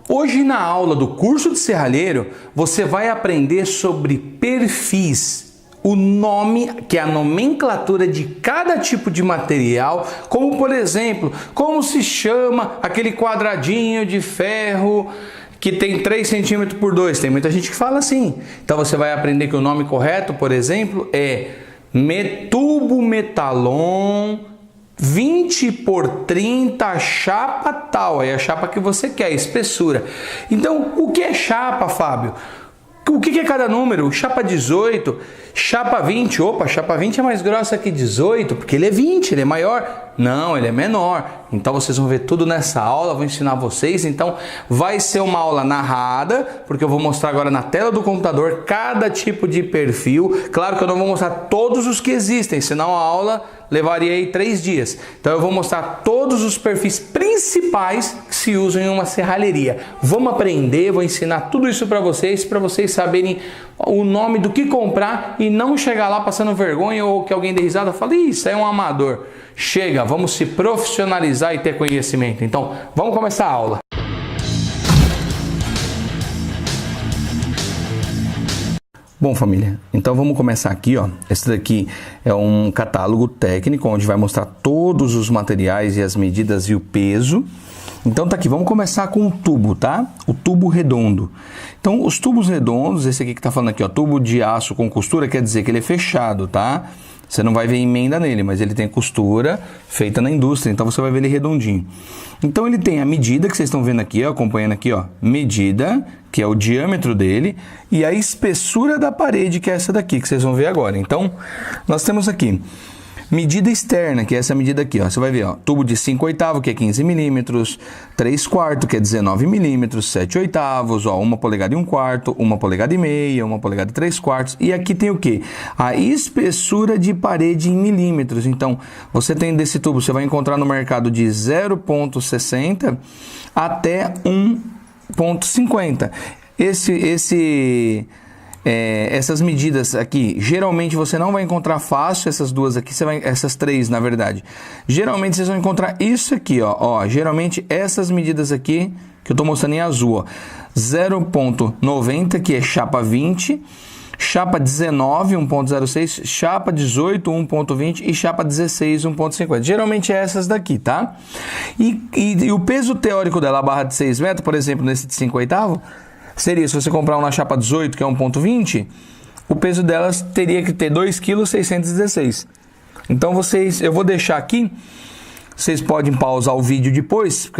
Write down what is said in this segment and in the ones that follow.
Hoje na aula do curso de serralheiro, você vai aprender sobre perfis, o nome, que é a nomenclatura de cada tipo de material, como por exemplo, como se chama aquele quadradinho de ferro que tem 3 centímetros por 2, tem muita gente que fala assim. Então você vai aprender que o nome correto, por exemplo, é tubo metalon 20 por 30 chapa tal, é a chapa que você quer, espessura. Então, o que é chapa, Fábio? O que é cada número? Chapa 18, chapa 20. Opa, chapa 20 é mais grossa que 18, porque ele é 20, ele é maior. Não, ele é menor. Então vocês vão ver tudo nessa aula, vou ensinar vocês. Então vai ser uma aula narrada, porque eu vou mostrar agora na tela do computador cada tipo de perfil. Claro que eu não vou mostrar todos os que existem, senão a aula levaria aí 3 dias. Então eu vou mostrar todos os perfis principais que se usam em uma serralheria. Vamos aprender, vou ensinar tudo isso para vocês saberem o nome do que comprar e não chegar lá passando vergonha ou que alguém dê risada e fale, isso é um amador. Chega, vamos se profissionalizar e ter conhecimento. Então, vamos começar a aula. Bom, família, então vamos começar aqui, ó. Esse daqui é um catálogo técnico onde vai mostrar todos os materiais e as medidas e o peso. Então tá aqui, vamos começar com o tubo, tá? O tubo redondo. Então, os tubos redondos, esse aqui que tá falando aqui, ó, tubo de aço com costura, quer dizer que ele é fechado, tá? Você não vai ver emenda nele, mas ele tem costura feita na indústria, então você vai ver ele redondinho. Então ele tem a medida que vocês estão vendo aqui, ó, acompanhando aqui, ó, medida, que é o diâmetro dele, e a espessura da parede, que é essa daqui, que vocês vão ver agora. Então, nós temos aqui medida externa, que é essa medida aqui, ó. Você vai ver, ó, tubo de 5/8, que é 15 milímetros, 3/4, que é 19 milímetros, 7/8, ó, 1 polegada e 1/4, 1 polegada e meia, 1 polegada e 3/4. E aqui tem o que? A espessura de parede em milímetros. Então, você tem desse tubo, você vai encontrar no mercado de 0,60 até 1,50. Essas medidas aqui, geralmente você não vai encontrar fácil essas duas aqui, essas 3 na verdade. Geralmente vocês vão encontrar isso aqui, ó, geralmente essas medidas aqui que eu estou mostrando em azul, ó, 0,90 que é chapa 20, chapa 19, 1,06, chapa 18, 1,20 e chapa 16, 1,50. Geralmente é essas daqui, tá? E o peso teórico dela, a barra de 6 metros, por exemplo, nesse de 5/8, seria, se você comprar uma chapa 18, que é 1,20, o peso delas teria que ter 2,616 kg. Então, eu vou deixar aqui, vocês podem pausar o vídeo depois,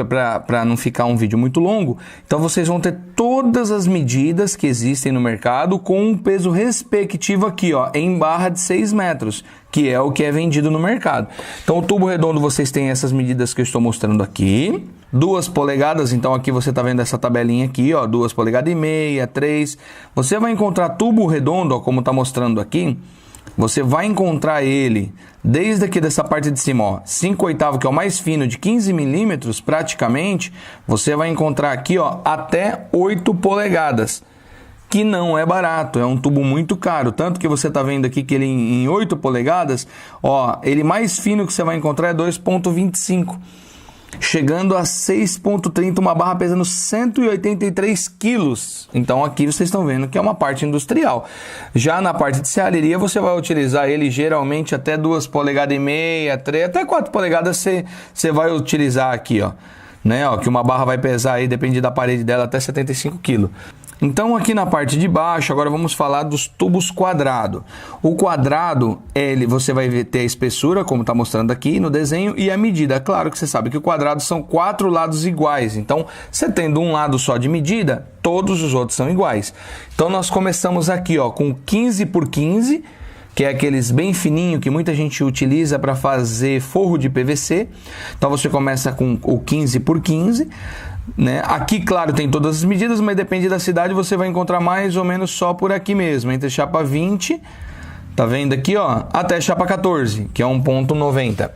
para não ficar um vídeo muito longo. Então, vocês vão ter todas as medidas que existem no mercado com um peso respectivo aqui, ó, em barra de 6 metros, que é o que é vendido no mercado. Então, o tubo redondo, vocês têm essas medidas que eu estou mostrando aqui. 2 polegadas, então aqui você está vendo essa tabelinha aqui, ó, 2 polegadas e meia, 3. Você vai encontrar tubo redondo, ó, como está mostrando aqui. Você vai encontrar ele desde aqui dessa parte de cima, ó, 5/8, que é o mais fino, de 15 milímetros praticamente. Você vai encontrar aqui, ó, até 8 polegadas, que não é barato, é um tubo muito caro. Tanto que você está vendo aqui que ele em 8 polegadas, ó, ele mais fino que você vai encontrar é 2,25. Chegando a 6,30, uma barra pesando 183 quilos. Então aqui vocês estão vendo que é uma parte industrial. Já na parte de serralheria você vai utilizar ele geralmente até 2,5 polegadas, 3, até 4 polegadas você vai utilizar aqui, ó, né? Ó, que uma barra vai pesar aí, depende da parede dela, até 75 quilos. Então aqui na parte de baixo, agora vamos falar dos tubos quadrado. O quadrado, você vai ter a espessura, como está mostrando aqui no desenho, e a medida. Claro que você sabe que o quadrado são 4 lados iguais. Então, você tendo um lado só de medida, todos os outros são iguais. Então nós começamos aqui, ó, com 15 por 15, que é aqueles bem fininho que muita gente utiliza para fazer forro de PVC. Então você começa com o 15 por 15. Né? Aqui, claro, tem todas as medidas, mas depende da cidade, você vai encontrar mais ou menos só por aqui mesmo, entre chapa 20, tá vendo aqui, ó, até chapa 14, que é 1,90.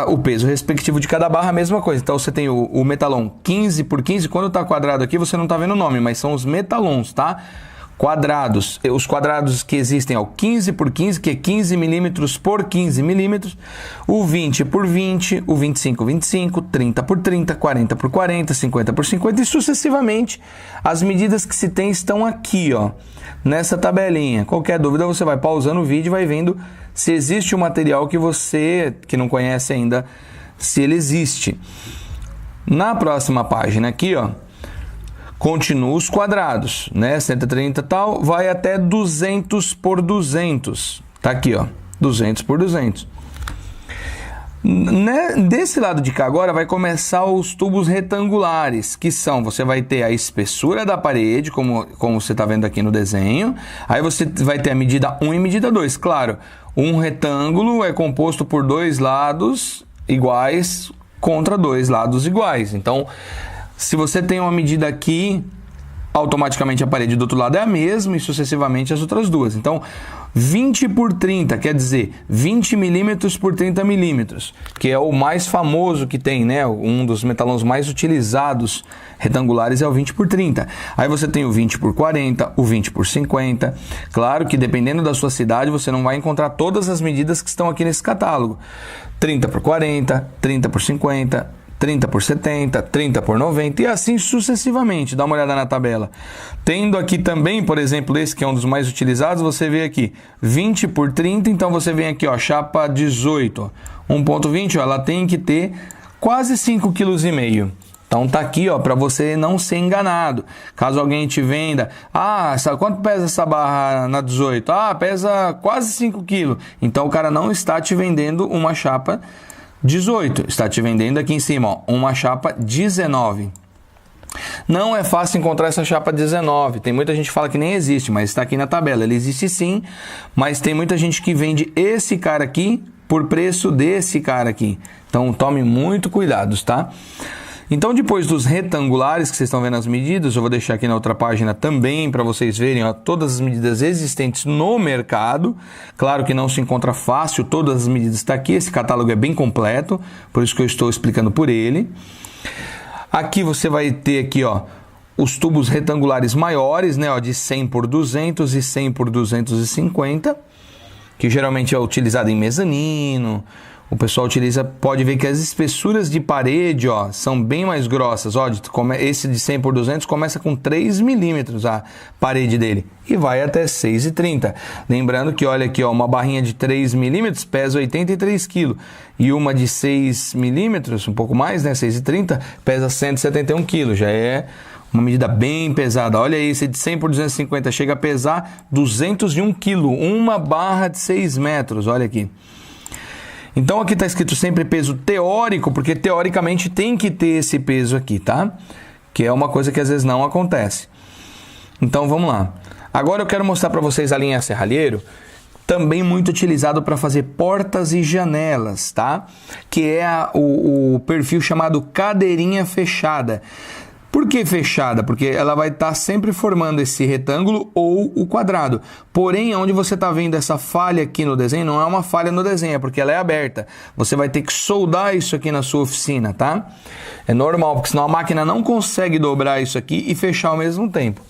O peso respectivo de cada barra, a mesma coisa. Então você tem o metalon 15 por 15, quando tá quadrado aqui você não tá vendo o nome, mas são os metalons, tá? quadrados. Os quadrados que existem é o 15 por 15, que é 15 milímetros por 15 milímetros, o 20 por 20, o 25 por 25, 30 por 30, 40 por 40, 50 por 50 e sucessivamente. As medidas que se tem estão aqui, ó, nessa tabelinha. Qualquer dúvida você vai pausando o vídeo e vai vendo se existe o material que você, que não conhece ainda, se ele existe. Na próxima página aqui, ó, continua os quadrados, né? 130 tal, vai até 200 por 200. Tá aqui, ó, 200 por 200. Desse lado de cá agora vai começar os tubos retangulares, que são, você vai ter a espessura da parede, como você está vendo aqui no desenho. Aí você vai ter a medida 1 e medida 2. Claro, um retângulo é composto por dois lados iguais contra dois lados iguais. Então, se você tem uma medida aqui, automaticamente a parede do outro lado é a mesma e sucessivamente as outras duas. Então, 20 por 30, quer dizer, 20 milímetros por 30 milímetros, que é o mais famoso que tem, né? Um dos metalons mais utilizados retangulares é o 20 por 30. Aí você tem o 20 por 40, o 20 por 50. Claro que dependendo da sua cidade, você não vai encontrar todas as medidas que estão aqui nesse catálogo. 30 por 40, 30 por 50... 30 por 70, 30 por 90 e assim sucessivamente. Dá uma olhada na tabela. Tendo aqui também, por exemplo, esse que é um dos mais utilizados, você vê aqui 20 por 30, então você vem aqui, ó, chapa 18, 1.20, ó, ela tem que ter quase 5,5 kg. Então tá aqui, ó, para você não ser enganado. Caso alguém te venda, quanto pesa essa barra na 18? Pesa quase 5 kg. Então o cara não está te vendendo uma chapa 18, está te vendendo aqui em cima, ó, uma chapa 19. Não é fácil encontrar essa chapa 19, tem muita gente que fala que nem existe, mas está aqui na tabela, ele existe sim, mas tem muita gente que vende esse cara aqui por preço desse cara aqui, então tome muito cuidado, tá? Então, depois dos retangulares, que vocês estão vendo as medidas, eu vou deixar aqui na outra página também para vocês verem, ó, todas as medidas existentes no mercado. Claro que não se encontra fácil, todas as medidas estão aqui, esse catálogo é bem completo, por isso que eu estou explicando por ele. Aqui você vai ter aqui, ó, os tubos retangulares maiores, né, ó, de 100 por 200 e 100 por 250, que geralmente é utilizado em mezanino. O pessoal utiliza, pode ver que as espessuras de parede, ó, são bem mais grossas. Ó, esse de 100 por 200 começa com 3 milímetros a parede dele e vai até 6,30. Lembrando que, olha aqui, ó, uma barrinha de 3 milímetros pesa 83 kg e uma de 6 milímetros, um pouco mais, né, 6,30, pesa 171 kg. Já é uma medida bem pesada. Olha aí, esse de 100 por 250 chega a pesar 201 kg, uma barra de 6 metros, olha aqui. Então aqui está escrito sempre peso teórico, porque teoricamente tem que ter esse peso aqui, tá? Que é uma coisa que às vezes não acontece. Então vamos lá. Agora eu quero mostrar para vocês a linha serralheiro, também muito utilizado para fazer portas e janelas, tá? Que é o perfil chamado cadeirinha fechada. Por que fechada? Porque ela vai estar sempre formando esse retângulo ou o quadrado. Porém, onde você está vendo essa falha aqui no desenho, não é uma falha no desenho, é porque ela é aberta. Você vai ter que soldar isso aqui na sua oficina, tá? É normal, porque senão a máquina não consegue dobrar isso aqui e fechar ao mesmo tempo.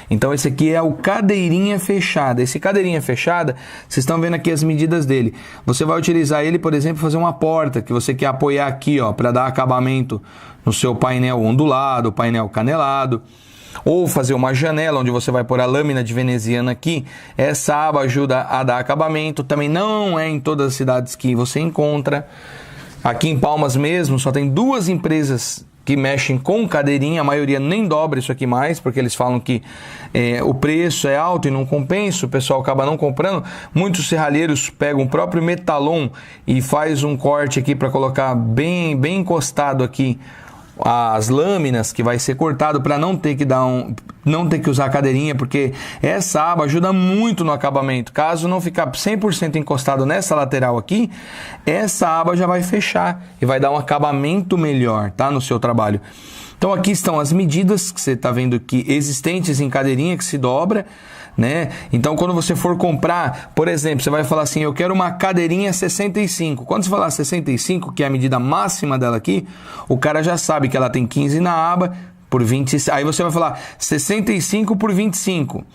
Então esse aqui é o cadeirinha fechada. Esse cadeirinha fechada, vocês estão vendo aqui as medidas dele. Você vai utilizar ele, por exemplo, fazer uma porta que você quer apoiar aqui, ó, para dar acabamento no seu painel ondulado, painel canelado. Ou fazer uma janela onde você vai pôr a lâmina de veneziana aqui. Essa aba ajuda a dar acabamento. Também não é em todas as cidades que você encontra. Aqui em Palmas mesmo, só tem 2 empresas que mexem com cadeirinha, a maioria nem dobra isso aqui mais, porque eles falam que o preço é alto e não compensa, o pessoal acaba não comprando. Muitos serralheiros pegam o próprio metalon e faz um corte aqui para colocar bem encostado aqui as lâminas, que vai ser cortado para não ter que usar a cadeirinha, porque essa aba ajuda muito no acabamento. Caso não ficar 100% encostado nessa lateral aqui, essa aba já vai fechar e vai dar um acabamento melhor, tá, no seu trabalho. Então aqui estão as medidas que você está vendo aqui existentes em cadeirinha que se dobra, né? Então quando você for comprar, por exemplo, você vai falar assim, eu quero uma cadeirinha 65. Quando você falar 65, que é a medida máxima dela aqui, o cara já sabe que ela tem 15 na aba por 20, aí você vai falar 65 por 25.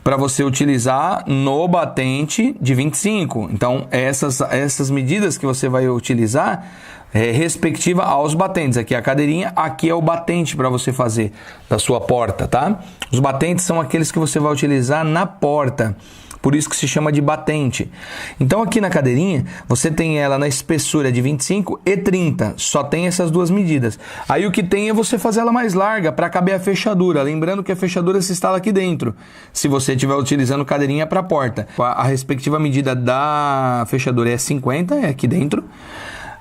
para você utilizar no batente de 25. Então, essas medidas que você vai utilizar respectiva aos batentes. Aqui é a cadeirinha, aqui é o batente para você fazer da sua porta, tá? Os batentes são aqueles que você vai utilizar na porta. Por isso que se chama de batente. Então aqui na cadeirinha, você tem ela na espessura de 25 e 30. Só tem essas duas medidas. Aí o que tem é você fazer ela mais larga para caber a fechadura. Lembrando que a fechadura se instala aqui dentro. Se você estiver utilizando cadeirinha para porta. A respectiva medida da fechadura é 50, é aqui dentro.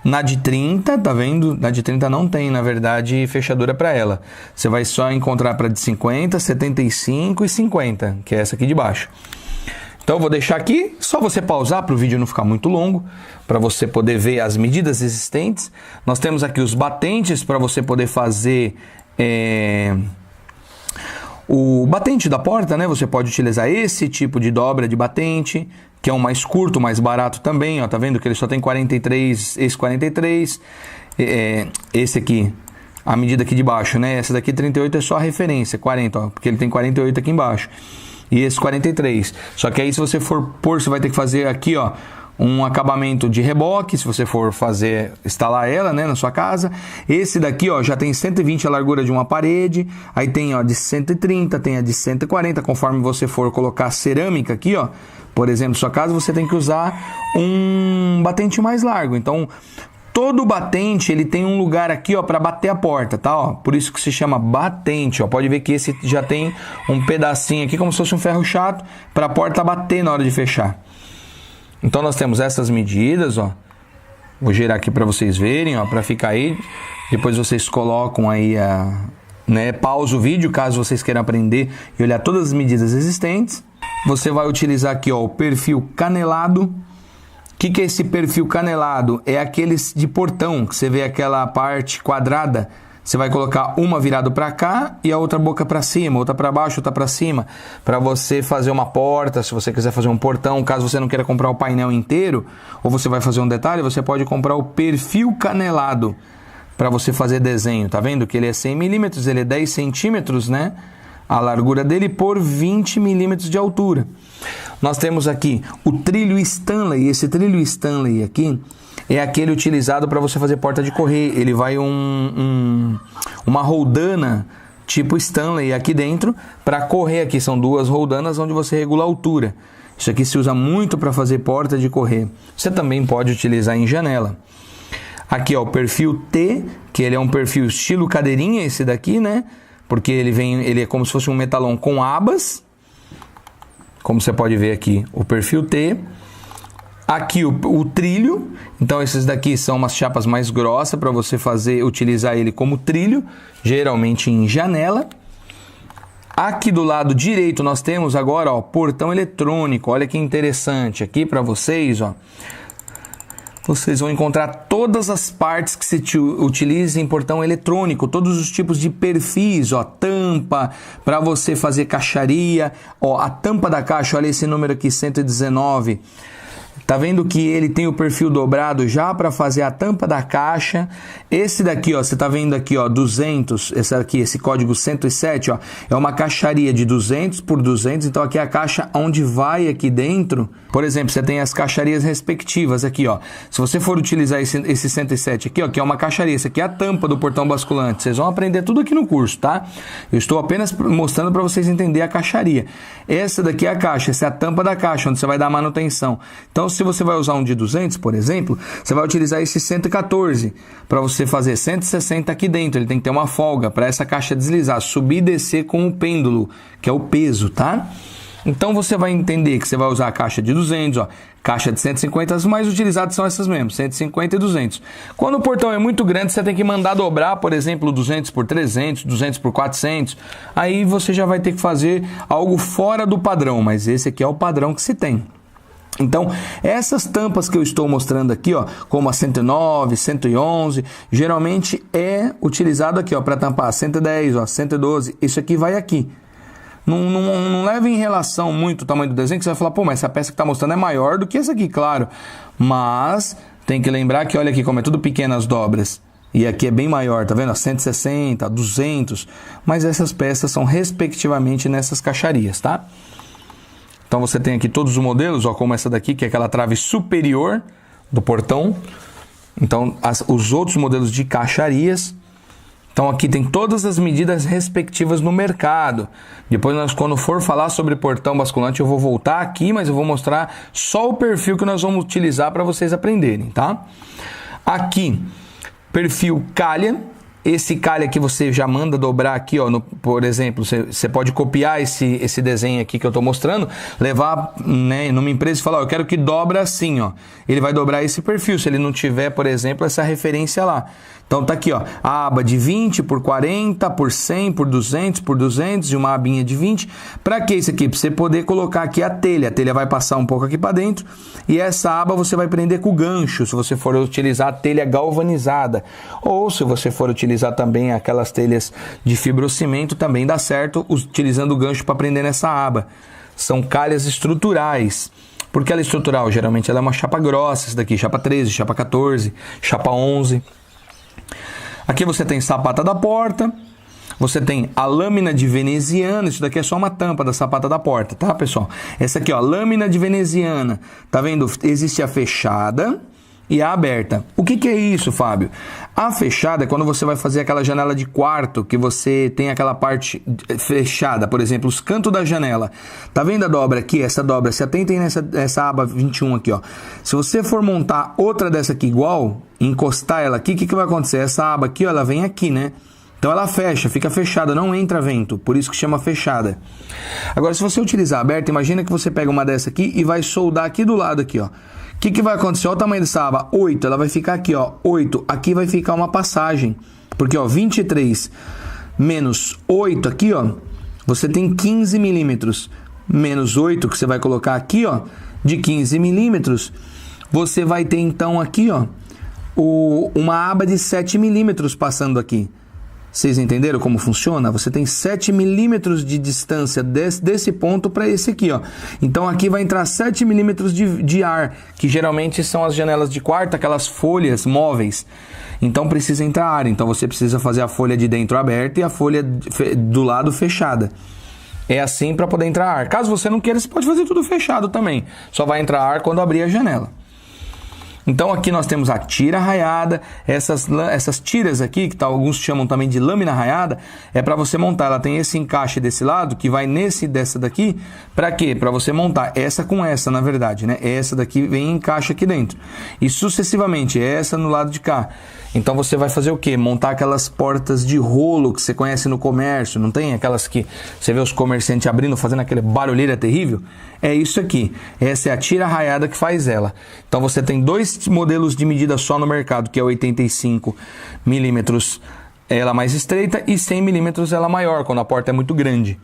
Na de 30, tá vendo? Na de 30 não tem, na verdade, fechadura para ela. Você vai só encontrar para de 50, 75 e 50, que é essa aqui de baixo. Então eu vou deixar aqui, só você pausar para o vídeo não ficar muito longo, para você poder ver as medidas existentes. Nós temos aqui os batentes para você poder fazer o batente da porta, né? Você pode utilizar esse tipo de dobra de batente, que é um mais curto, mais barato também, ó, tá vendo que ele só tem 43, esse 43, esse aqui, a medida aqui de baixo, né? Essa daqui 38 é só a referência, 40, ó, porque ele tem 48 aqui embaixo. E esse 43. Só que aí se você for pôr, você vai ter que fazer aqui, ó, um acabamento de reboque, se você for instalar ela, né, na sua casa. Esse daqui, ó, já tem 120 a largura de uma parede. Aí tem, ó, de 130, tem a de 140, conforme você for colocar cerâmica aqui, ó. Por exemplo, na sua casa, você tem que usar um batente mais largo. Então, todo batente, ele tem um lugar aqui, ó, para bater a porta, tá? Ó, por isso que se chama batente, ó. Pode ver que esse já tem um pedacinho aqui, como se fosse um ferro chato, para a porta bater na hora de fechar. Então, nós temos essas medidas, ó. Vou girar aqui para vocês verem, ó, para ficar aí. Depois vocês colocam aí pausa o vídeo, caso vocês queiram aprender e olhar todas as medidas existentes. Você vai utilizar aqui, ó, o perfil canelado. O que é esse perfil canelado? É aqueles de portão, que você vê aquela parte quadrada. Você vai colocar uma virada para cá e a outra boca para cima, outra para baixo, outra para cima, para você fazer uma porta. Se você quiser fazer um portão, caso você não queira comprar o painel inteiro, ou você vai fazer um detalhe, você pode comprar o perfil canelado para você fazer desenho. Tá vendo que ele é 100 milímetros, ele é 10 centímetros, né? A largura dele por 20 milímetros de altura. Nós temos aqui o trilho Stanley. Esse trilho Stanley aqui é aquele utilizado para você fazer porta de correr. Ele vai uma roldana tipo Stanley aqui dentro para correr. Aqui são duas roldanas onde você regula a altura. Isso aqui se usa muito para fazer porta de correr. Você também pode utilizar em janela. Aqui, ó, o perfil T, que ele é um perfil estilo cadeirinha, esse daqui, né? Porque ele é como se fosse um metalon com abas. Como você pode ver aqui, o perfil T. Aqui o trilho. Então esses daqui são umas chapas mais grossas para você utilizar ele como trilho, geralmente em janela. Aqui do lado direito nós temos agora, ó, portão eletrônico. Olha que interessante aqui para vocês, ó. Vocês vão encontrar todas as partes que se utiliza em portão eletrônico, todos os tipos de perfis, ó, tampa, para você fazer caixaria, ó, a tampa da caixa, olha esse número aqui, 119. Tá vendo que ele tem o perfil dobrado já para fazer a tampa da caixa. Esse daqui, ó, você tá vendo aqui, ó, 200, esse código 107, ó, é uma caixaria de 200 por 200, então aqui é a caixa onde vai aqui dentro. Por exemplo, você tem as caixarias respectivas aqui, ó. Se você for utilizar esse 107 aqui, ó, que é uma caixaria, esse aqui é a tampa do portão basculante. Vocês vão aprender tudo aqui no curso, tá? Eu estou apenas mostrando para vocês entenderem a caixaria. Essa daqui é a caixa, essa é a tampa da caixa, onde você vai dar manutenção. Então, se você vai usar um de 200, por exemplo, você vai utilizar esse 114 para você fazer 160 aqui dentro. Ele tem que ter uma folga para essa caixa deslizar, subir e descer com o pêndulo, que é o peso, tá? Então você vai entender que você vai usar a caixa de 200, ó, caixa de 150, as mais utilizadas são essas mesmo, 150 e 200. Quando o portão é muito grande, você tem que mandar dobrar, por exemplo, 200 por 300, 200 por 400. Aí você já vai ter que fazer algo fora do padrão, mas esse aqui é o padrão que se tem. Então, essas tampas que eu estou mostrando aqui, ó, como a 109, 111, geralmente é utilizado aqui, ó, para tampar 110, ó, 112, isso aqui vai aqui. Não leve em relação muito o tamanho do desenho, que você vai falar, pô, mas essa peça que está mostrando é maior do que essa aqui, claro. Mas tem que lembrar que olha aqui como é tudo pequenas dobras. E aqui é bem maior, tá vendo? 160, 200. Mas essas peças são respectivamente nessas caixarias, tá? Então você tem aqui todos os modelos, ó, como essa daqui, que é aquela trave superior do portão. Então os outros modelos de caixarias. Então aqui tem todas as medidas respectivas no mercado. Depois quando for falar sobre portão basculante, eu vou voltar aqui, mas eu vou mostrar só o perfil que nós vamos utilizar para vocês aprenderem, tá? Aqui, perfil calha. Esse calha aqui você já manda dobrar aqui, ó, por exemplo, você pode copiar esse desenho aqui que eu estou mostrando, levar, né, numa empresa e falar, ó, eu quero que dobra assim, ó. Ele vai dobrar esse perfil, se ele não tiver, por exemplo, essa referência lá. Então tá aqui, ó, a aba de 20 por 40, por 100, por 200, por 200 e uma abinha de 20. Para que isso aqui? Para você poder colocar aqui a telha vai passar um pouco aqui para dentro e essa aba você vai prender com o gancho, se você for utilizar a telha galvanizada, ou se você for utilizar também aquelas telhas de fibrocimento, também dá certo utilizando o gancho para prender nessa aba. São calhas estruturais. Por que ela é estrutural? Geralmente ela é uma chapa grossa, essa daqui, chapa 13, chapa 14, chapa 11. Aqui você tem sapata da porta, você tem a lâmina de veneziana, isso daqui é só uma tampa da sapata da porta, tá, pessoal? Essa aqui, ó, lâmina de veneziana, tá vendo? Existe a fechada e a aberta. O que é isso, Fábio? A fechada é quando você vai fazer aquela janela de quarto, que você tem aquela parte fechada, por exemplo, os cantos da janela. Tá vendo a dobra aqui? Essa dobra, se atentem nessa aba 21 aqui, ó. Se você for montar outra dessa aqui igual, encostar ela aqui, o que vai acontecer? Essa aba aqui, ó, ela vem aqui, né? Então ela fecha, fica fechada, não entra vento, por isso que chama fechada. Agora, se você utilizar aberta, imagina que você pega uma dessa aqui e vai soldar aqui do lado aqui, ó. O que vai acontecer? Olha o tamanho dessa aba, 8, ela vai ficar aqui, ó, 8, aqui vai ficar uma passagem, porque, ó, 23 menos 8 aqui, ó, você tem 15 milímetros, menos 8 que você vai colocar aqui, ó, de 15 milímetros, você vai ter então aqui, ó, uma aba de 7 milímetros passando aqui. Vocês entenderam como funciona? Você tem 7 milímetros de distância desse ponto para esse aqui, ó. Então aqui vai entrar 7 milímetros de ar, que geralmente são as janelas de quarto, aquelas folhas móveis. Então precisa entrar ar. Então você precisa fazer a folha de dentro aberta e a folha do lado fechada. É assim para poder entrar ar. Caso você não queira, você pode fazer tudo fechado também. Só vai entrar ar quando abrir a janela. Então aqui nós temos a tira raiada, essas tiras aqui, que alguns chamam também de lâmina raiada, é para você montar, ela tem esse encaixe desse lado, que vai dessa daqui, para quê? Para você montar essa com essa, na verdade, né? Essa daqui vem e encaixa aqui dentro, e sucessivamente, essa no lado de cá. Então você vai fazer o quê? Montar aquelas portas de rolo que você conhece no comércio, não tem? Aquelas que você vê os comerciantes abrindo, fazendo aquele barulheira terrível? É isso aqui. Essa é a tira raiada que faz ela. Então você tem dois modelos de medida só no mercado, que é 85 milímetros ela mais estreita e 100 milímetros ela maior, quando a porta é muito grande.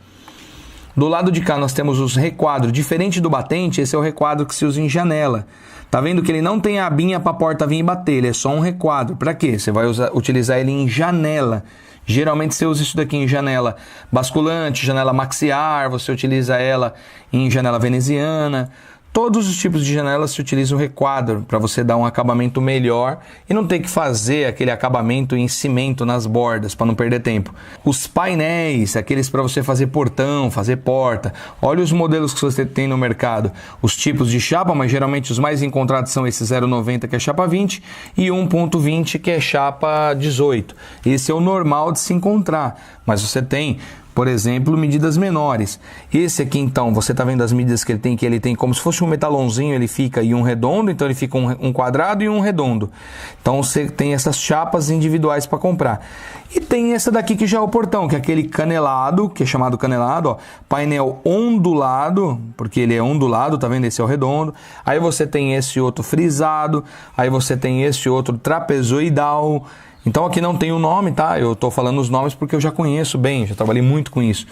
Do lado de cá nós temos os requadros. Diferente do batente, esse é o requadro que se usa em janela. Tá vendo que ele não tem a abinha para a porta vir e bater, ele é só um requadro. Para quê? Você vai utilizar ele em janela. Geralmente você usa isso daqui em janela basculante, janela maxiar, você utiliza ela em janela veneziana. Todos os tipos de janelas se utiliza o requadro para você dar um acabamento melhor e não ter que fazer aquele acabamento em cimento nas bordas para não perder tempo. Os painéis, aqueles para você fazer portão, fazer porta. Olha os modelos que você tem no mercado. Os tipos de chapa, mas geralmente os mais encontrados são esse 0,90 que é chapa 20 e 1,20 que é chapa 18. Esse é o normal de se encontrar, mas você tem, por exemplo, medidas menores. Esse aqui, então, você está vendo as medidas que ele tem como se fosse um metalãozinho, ele fica e um redondo, então ele fica um quadrado e um redondo. Então você tem essas chapas individuais para comprar. E tem essa daqui que já é o portão, que é aquele canelado, que é chamado canelado, ó, painel ondulado, porque ele é ondulado, tá vendo? Esse é o redondo. Aí você tem esse outro frisado, aí você tem esse outro trapezoidal. Então aqui não tem o nome, tá? Eu estou falando os nomes porque eu já conheço bem, já trabalhei muito com isso.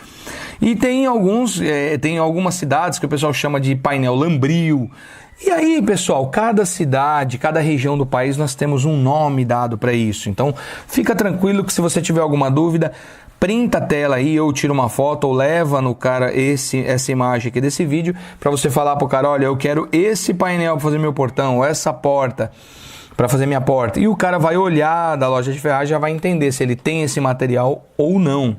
E tem algumas cidades que o pessoal chama de painel lambril. E aí, pessoal, cada cidade, cada região do país, nós temos um nome dado para isso. Então fica tranquilo que se você tiver alguma dúvida, printa a tela aí, ou tira uma foto, ou leva no cara essa imagem aqui desse vídeo, para você falar pro cara, olha, eu quero esse painel para fazer meu portão, ou essa porta para fazer minha porta. E o cara vai olhar da loja de ferragem, já vai entender se ele tem esse material ou não.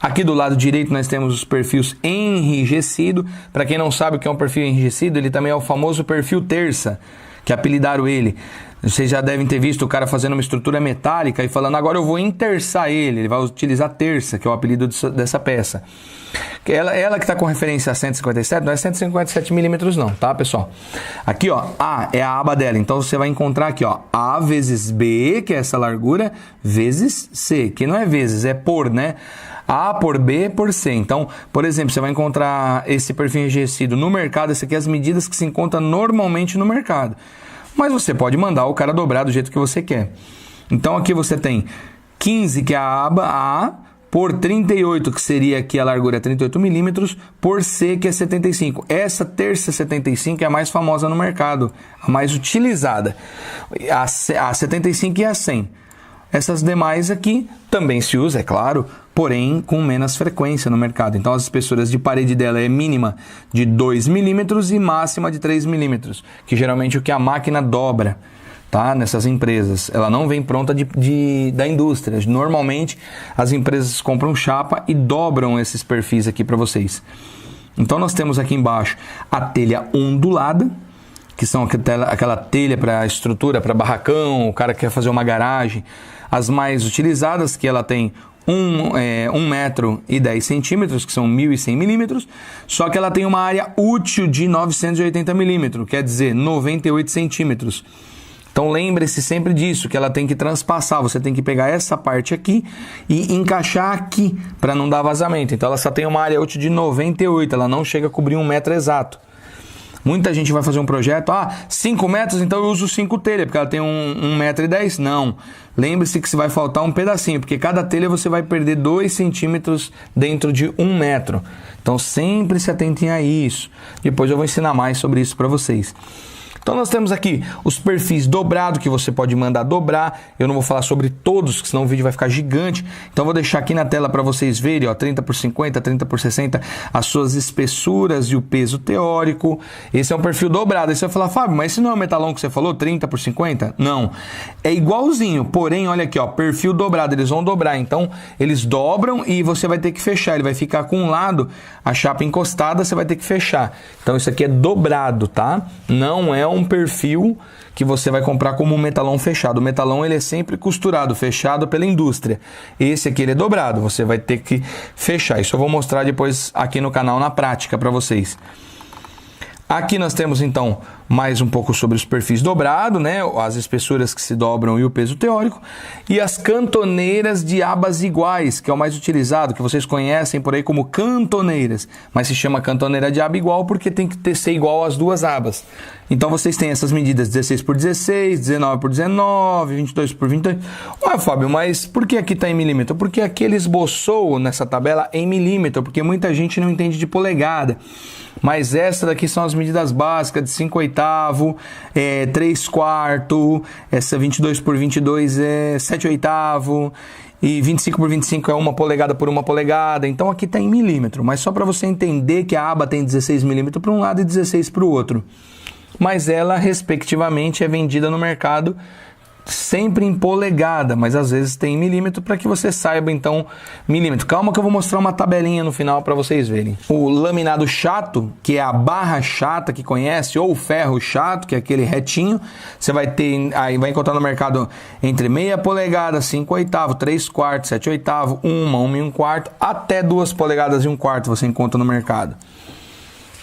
Aqui do lado direito nós temos os perfis enrijecido. Para quem não sabe o que é um perfil enrijecido, ele também é o famoso perfil terça, que apelidaram ele. Vocês já devem ter visto o cara fazendo uma estrutura metálica e falando, agora eu vou enterçar ele. Ele vai utilizar terça, que é o apelido dessa peça. Ela que está com referência a 157, não é 157 milímetros não, tá, pessoal? Aqui, ó, A é a aba dela. Então, você vai encontrar aqui, ó, A vezes B, que é essa largura, vezes C, que não é vezes, é por, né? A por B por C. Então, por exemplo, você vai encontrar esse perfil enrijecido no mercado. Esse aqui é as medidas que se encontram normalmente no mercado. Mas você pode mandar o cara dobrar do jeito que você quer. Então, aqui você tem 15, que é a aba A, por 38, que seria aqui a largura 38 milímetros, por C, que é 75. Essa terça 75 é a mais famosa no mercado, a mais utilizada. A 75 e a 100. Essas demais aqui também se usa, é claro, porém com menos frequência no mercado. Então, as espessuras de parede dela é mínima de 2 milímetros e máxima de 3 milímetros, que geralmente é o que a máquina dobra, tá? Nessas empresas. Ela não vem pronta da indústria. Normalmente, as empresas compram chapa e dobram esses perfis aqui para vocês. Então, nós temos aqui embaixo a telha ondulada, que são aquela telha para estrutura, para barracão, o cara quer fazer uma garagem. As mais utilizadas, que ela tem 1 metro e 10 centímetros, que são 1.100 milímetros, só que ela tem uma área útil de 980 milímetros, quer dizer, 98 centímetros. Então lembre-se sempre disso, que ela tem que transpassar, você tem que pegar essa parte aqui e encaixar aqui, para não dar vazamento. Então ela só tem uma área útil de 98, ela não chega a cobrir 1 metro exato. Muita gente vai fazer um projeto, 5 metros, então eu uso 5 telhas, porque ela tem 1 metro e 10. Não, lembre-se que vai faltar um pedacinho, porque cada telha você vai perder 2 centímetros dentro de 1 metro. Então sempre se atentem a isso. Depois eu vou ensinar mais sobre isso para vocês. Então nós temos aqui os perfis dobrados, que você pode mandar dobrar. Eu não vou falar sobre todos, porque senão o vídeo vai ficar gigante. Então vou deixar aqui na tela para vocês verem, ó, 30 por 50, 30 por 60, as suas espessuras e o peso teórico. Esse é um perfil dobrado. Aí você vai falar, Fábio, mas esse não é o metalão que você falou, 30 por 50? Não, é igualzinho, porém, olha aqui, ó, perfil dobrado, eles vão dobrar. Então eles dobram e você vai ter que fechar. Ele vai ficar com um lado, a chapa encostada, você vai ter que fechar. Então isso aqui é dobrado, tá? Não é um perfil que você vai comprar como um metalão fechado. O metalão ele é sempre costurado, fechado pela indústria. Esse aqui ele é dobrado, você vai ter que fechar. Isso eu vou mostrar depois aqui no canal na prática para vocês. Aqui nós temos então mais um pouco sobre os perfis dobrados, né? As espessuras que se dobram e o peso teórico. E as cantoneiras de abas iguais, que é o mais utilizado, que vocês conhecem por aí como cantoneiras. Mas se chama cantoneira de aba igual porque tem que ser igual às duas abas. Então vocês têm essas medidas 16 por 16, 19 por 19, 22 por 22. Ué, Fábio, mas por que aqui está em milímetro? Porque aqui ele esboçou nessa tabela em milímetro, porque muita gente não entende de polegada. Mas essa daqui são as medidas básicas de 5/8, 3/4, essa 22 por 22 é 7/8 e 25 por 25 é 1 polegada por 1 polegada. Então aqui está em milímetro, mas só para você entender que a aba tem 16 milímetros para um lado e 16 para o outro. Mas ela, respectivamente, é vendida no mercado sempre em polegada, mas às vezes tem milímetro, para que você saiba então milímetro. Calma que eu vou mostrar uma tabelinha no final para vocês verem. O laminado chato, que é a barra chata que conhece, ou o ferro chato, que é aquele retinho, você vai ter, aí vai encontrar no mercado entre meia polegada, 5/8, 3/4, 7/8, 1/1/4, até 2 polegadas e 1/4 você encontra no mercado.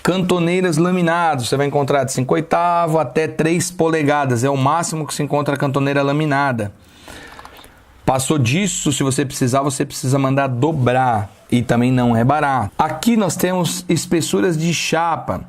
Cantoneiras laminadas, você vai encontrar de 5/8 até 3 polegadas, é o máximo que se encontra a cantoneira laminada. Passou disso, se você precisa mandar dobrar, e também não é barato. Aqui nós temos espessuras de chapa.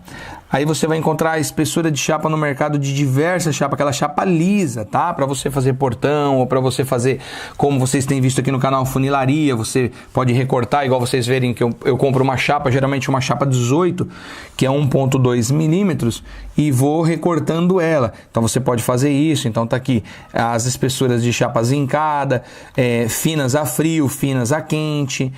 Aí você vai encontrar a espessura de chapa no mercado de diversas chapas, aquela chapa lisa, tá? Para você fazer portão ou para você fazer, como vocês têm visto aqui no canal, funilaria. Você pode recortar, igual vocês verem que eu compro uma chapa, geralmente uma chapa 18, que é 1,2 milímetros, e vou recortando ela. Então você pode fazer isso. Então tá aqui as espessuras de chapa zincada, finas a frio, finas a quente.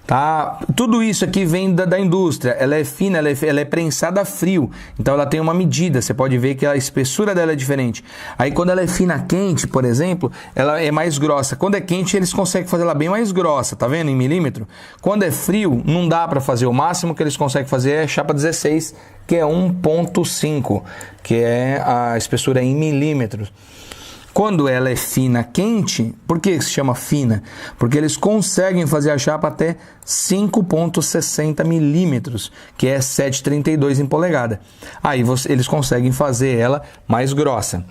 Tá? Tudo isso aqui vem da indústria, ela é fina, ela é prensada a frio, então ela tem uma medida, você pode ver que a espessura dela é diferente. Aí quando ela é fina quente, por exemplo, ela é mais grossa. Quando é quente, eles conseguem fazer ela bem mais grossa, tá vendo? Em milímetro. Quando é frio, não dá para fazer. O máximo que eles conseguem fazer é chapa 16, que é 1.5, que é a espessura em milímetros. Quando ela é fina quente, por que se chama fina? Porque eles conseguem fazer a chapa até 5,60 milímetros, que é 7,32 em polegada. Aí eles conseguem fazer ela mais grossa.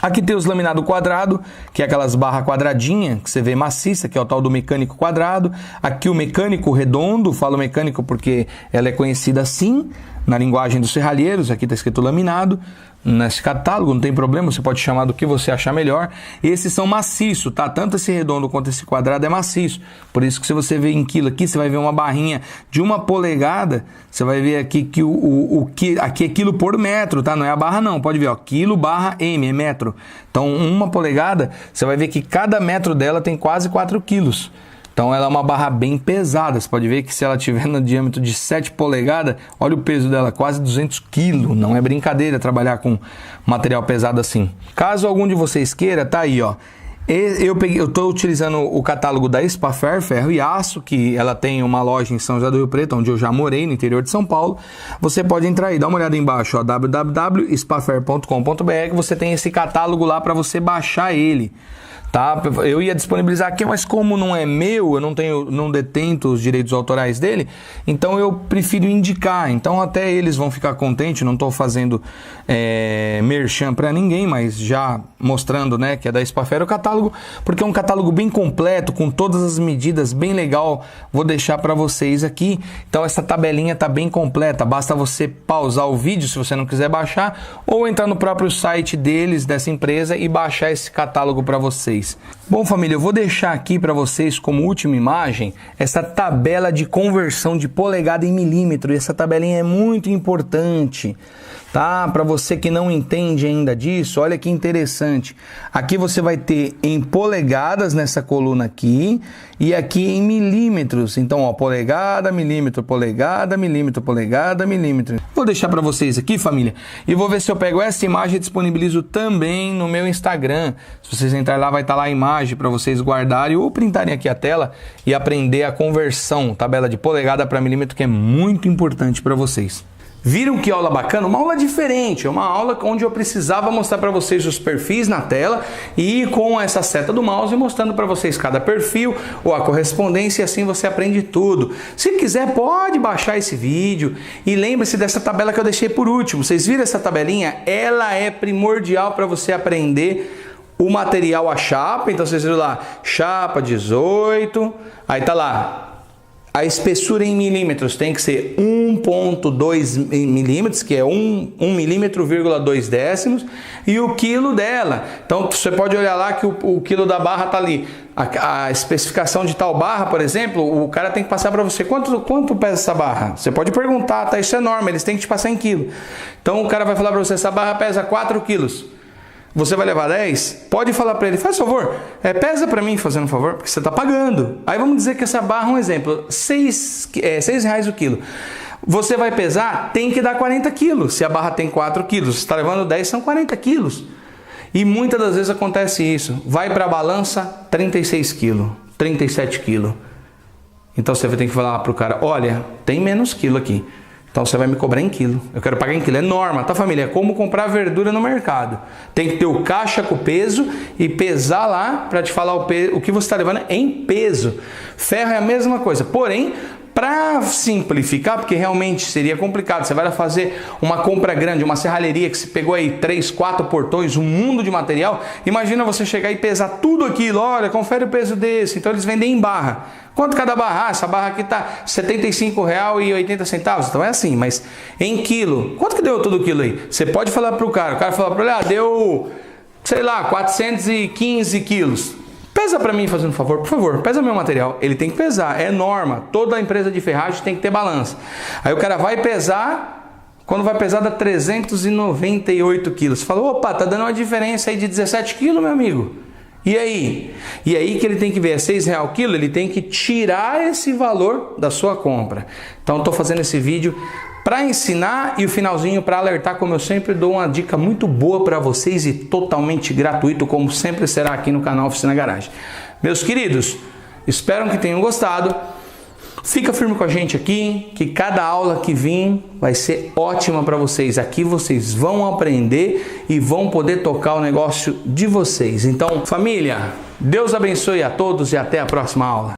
Aqui tem os laminado quadrado, que é aquelas barras quadradinhas, que você vê maciça, que é o tal do mecânico quadrado. Aqui o mecânico redondo, falo mecânico porque ela é conhecida assim, na linguagem dos serralheiros, aqui está escrito laminado. Nesse catálogo, não tem problema, você pode chamar do que você achar melhor. Esses são maciços, tá? Tanto esse redondo quanto esse quadrado é maciço. Por isso que se você ver em quilo aqui, você vai ver uma barrinha de 1 polegada. Você vai ver aqui que aqui é quilo por metro, tá? Não é a barra não, pode ver, ó, quilo barra M, é metro. Então, 1 polegada, você vai ver que cada metro dela tem quase 4 quilos. Então ela é uma barra bem pesada, você pode ver que se ela tiver no diâmetro de 7 polegadas, olha o peso dela, quase 200 kg, não é brincadeira trabalhar com material pesado assim. Caso algum de vocês queira, tá aí, ó. Eu estou utilizando o catálogo da Spafer, Ferro e Aço, que ela tem uma loja em São José do Rio Preto, onde eu já morei, no interior de São Paulo. Você pode entrar aí, dá uma olhada embaixo, ó, www.spafer.com.br, você tem esse catálogo lá para você baixar ele. Tá? Eu ia disponibilizar aqui, mas como não é meu, eu não detento os direitos autorais dele, então eu prefiro indicar. Então até eles vão ficar contentes, não estou fazendo merchan para ninguém, mas já mostrando, né, que é da Spafer o catálogo, porque é um catálogo bem completo, com todas as medidas, bem legal. Vou deixar para vocês aqui. Então essa tabelinha tá bem completa, basta você pausar o vídeo se você não quiser baixar, ou entrar no próprio site deles, dessa empresa, e baixar esse catálogo para vocês. Bom, família, eu vou deixar aqui para vocês como última imagem essa tabela de conversão de polegada em milímetro. E essa tabelinha é muito importante, tá? Para você que não entende ainda disso, olha que interessante. Aqui você vai ter em polegadas nessa coluna aqui e aqui em milímetros. Então, ó, polegada, milímetro, polegada, milímetro, polegada, milímetro. Vou deixar para vocês aqui, família, e vou ver se eu pego essa imagem e disponibilizo também no meu Instagram. Se vocês entrarem lá, vai estar lá a imagem para vocês guardarem ou printarem aqui a tela e aprender a conversão, tabela de polegada para milímetro, que é muito importante para vocês. Viram que aula bacana? Uma aula diferente, uma aula onde eu precisava mostrar para vocês os perfis na tela e com essa seta do mouse mostrando para vocês cada perfil ou a correspondência, e assim você aprende tudo. Se quiser, pode baixar esse vídeo e lembre-se dessa tabela que eu deixei por último. Vocês viram essa tabelinha? Ela é primordial para você aprender o material a chapa. Então vocês viram lá, chapa 18, aí tá lá. A espessura em milímetros tem que ser 1,2 milímetros, que é 1 milímetro, 2 décimos, e o quilo dela. Então você pode olhar lá que o quilo da barra está ali. A especificação de tal barra, por exemplo, o cara tem que passar para você quanto pesa essa barra. Você pode perguntar, tá? Isso é norma, eles têm que te passar em quilo. Então o cara vai falar para você, essa barra pesa 4 quilos. Você vai levar 10? Pode falar para ele, faz favor, pesa para mim, fazendo um favor, porque você está pagando. Aí vamos dizer que essa barra, um exemplo, R$6 o quilo. Você vai pesar, tem que dar 40 quilos. Se a barra tem 4 quilos, você está levando 10, são 40 quilos. E muitas das vezes acontece isso. Vai para a balança, 36 quilos, 37 quilos. Então você vai ter que falar para o cara, olha, tem menos quilo aqui. Então você vai me cobrar em quilo. Eu quero pagar em quilo. É norma, tá, família? É como comprar verdura no mercado. Tem que ter o caixa com o peso e pesar lá para te falar o que você está levando em peso. Ferro é a mesma coisa. Porém, para simplificar, porque realmente seria complicado, você vai fazer uma compra grande, uma serralheria que você pegou aí 3, 4 portões, um mundo de material. Imagina você chegar e pesar tudo aquilo. Olha, confere o peso desse. Então eles vendem em barra. Quanto cada barra? Essa barra aqui está R$ 75,80. Então é assim, mas em quilo. Quanto que deu todo o quilo aí? Você pode falar para o cara fala para ele, deu, sei lá, 415 quilos. Pesa para mim, fazendo um favor, por favor, pesa meu material. Ele tem que pesar, é norma. Toda empresa de ferragem tem que ter balança. Aí o cara vai pesar, quando vai pesar dá 398 quilos. Você fala, opa, tá dando uma diferença aí de 17 quilos, meu amigo. E aí? E aí que ele tem que ver, é R$6 o quilo, ele tem que tirar esse valor da sua compra. Então estou fazendo esse vídeo para ensinar e o finalzinho para alertar, como eu sempre dou uma dica muito boa para vocês e totalmente gratuito, como sempre será aqui no canal Oficina Garagem. Meus queridos, espero que tenham gostado. Fica firme com a gente aqui, que cada aula que vir vai ser ótima para vocês. Aqui vocês vão aprender e vão poder tocar o negócio de vocês. Então, família, Deus abençoe a todos e até a próxima aula.